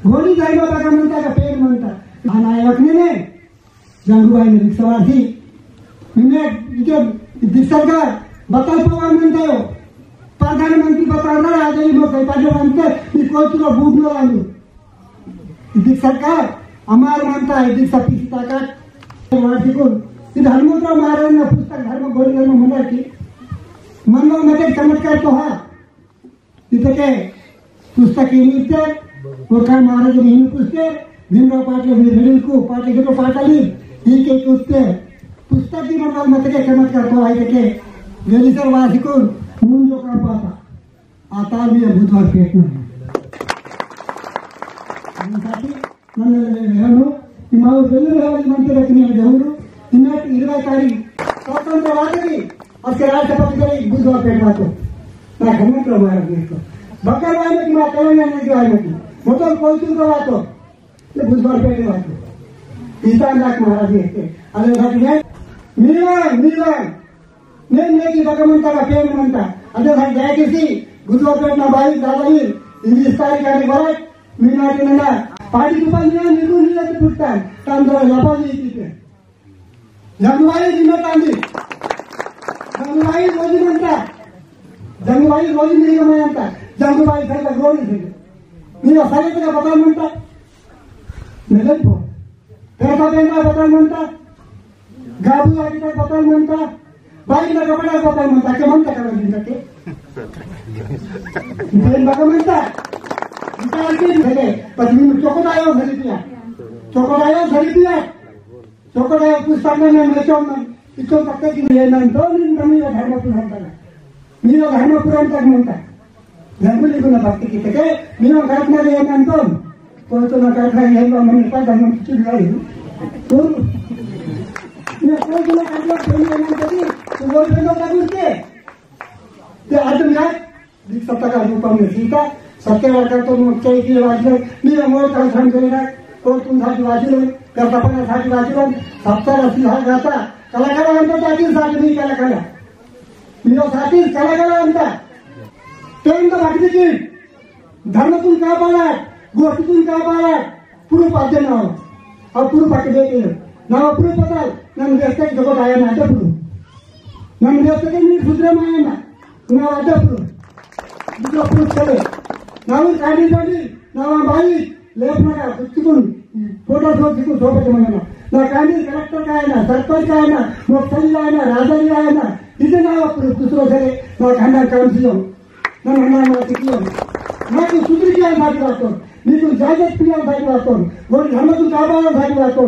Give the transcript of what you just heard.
घोड़ी धर्म बघा म्हणता का पेड़ म्हणता हा नायकने ने जंगूबाई रिक्षावासी इन्हें दिक्कत का बताल पवार म्हणता हो प्रधानमंत्री बताना आजही लोक पाहिजे म्हणते मी कोण तुला बुडलो आलो सरकार अमार मानता है दिक्सा पीसी ताकत वार्षिकों ती धर्मोत्रा महाराजांना पुस्तक धर्म गोडी धर्म म्हणणार की मनवा मध्ये चमत्कार तो हा तिथे काय पुस्तक येते वो काय महाराज नेहमी पुस्तके भीमराव पाटील विरळको पाटील घेतो पाटाली ही के पुस्तके पुस्तक दी मनवा मध्ये चमत्कार तो आहे के वेलीसर वार्षिकों मुंजो का पाता आता मी बुधवार पेट नाही ನಾನು ನಾವು ಬೆಲ್ಲೂರಲ್ಲಿ ಮಂತ್ರಿರತ್ನ ಜವರು ಇನ್ನೊಂದು 20 ತಾರೀಖು ಸ್ವಾತಂತ್ರ್ಯವಾಗಲಿ ಅದಕ್ಕೆ ರಾಷ್ಟ್ರಪತಿಗಳಿಗೆ ಬುಧವಾರ ಪೇಟ ಮಾತು ನಾ ಗಮನ ಮಾಡಬೇಕು ಬಕರವಾದ किंवा तेलंगाना आयमती मोठं कोणतं वाटतो ते बुधवार पेट वाटतो ईशानदास महाराज येते आणि घटने मिळवा नेमकी बघा म्हणता का पेन म्हणता आता भाई जायची बुधवार पेट ना बाई दादाली 20 तारीख आणि बरं मी नाटना पार्टी दुपारी निघून निघाले पुटतात तांदळा लपाली तिथे जंगवाई जिल्ह्यात आली जंगवाई रोजी म्हणतात जंगवाई रोजी निघा म्हणतात जंगवाई सारखा गोळी झाली मी असायचं का बदल म्हणतात नाही पण त्याचा पेंडा बदल म्हणतात गाबू आजीचा बदल म्हणतात बाईला कपडा बदल म्हणतात ते म्हणता का म्हणतात ते बघा म्हणतात चोकोडायो पुस्तक इथून फक्त धर्मपुराण तक म्हणता जंगली गुण भक्ती किती काय मी घरात मध्ये म्हणतो कोणतो ना काय म्हणता धर्म किती राहील तू सत्ता रूपा में सीता सत्यवाद तो मुख्य वाचलं मी अमोल काम केलेला कोर्टूनसाठी वाचलं कर्तपणासाठी वाचलं सप्ताह अशी हा गाता कलाकारा म्हणतात जातीसाठी मी कलाकारा मी साठी कलाकारा म्हणतात तेवढं वाटली धर्मातून का पाळात गोष्टीतून का पाळात प्रूफ अद्य नाव हा प्रूफ अकडे केलं नाव प्रूफ होता ನನ್ನ ದೇಶಕ್ಕೆ ಜಗತ್ ಆಯನ ಅಡ್ಡಪುರು ನಮ್ಮ ದೇಶಕ್ಕೆ ನೀರು ಸುದ್ರಮಾಯನ ನಾವು ಅಡ್ಡಪುರು ಇದು ಪ್रूफ करे ನಾವು ಕಾಡಿ ನಾವು ಬಾಯಿ लेपना चिकून फोटो चिकून सोबत म्हणा ना कांदी कलेक्टर काय ना सरपंच काय ना मुख्यमंत्री आहे ना राजारी आहे ना तिथे नाव दुसरं झाले ना खांदा काउन्सिल ना म्हणणार मला तिकडे ना तू सुधरी साठी वाचतो मी तू जागत पिण्यासाठी वाचतो धर्मातून काबासाठी वाचतो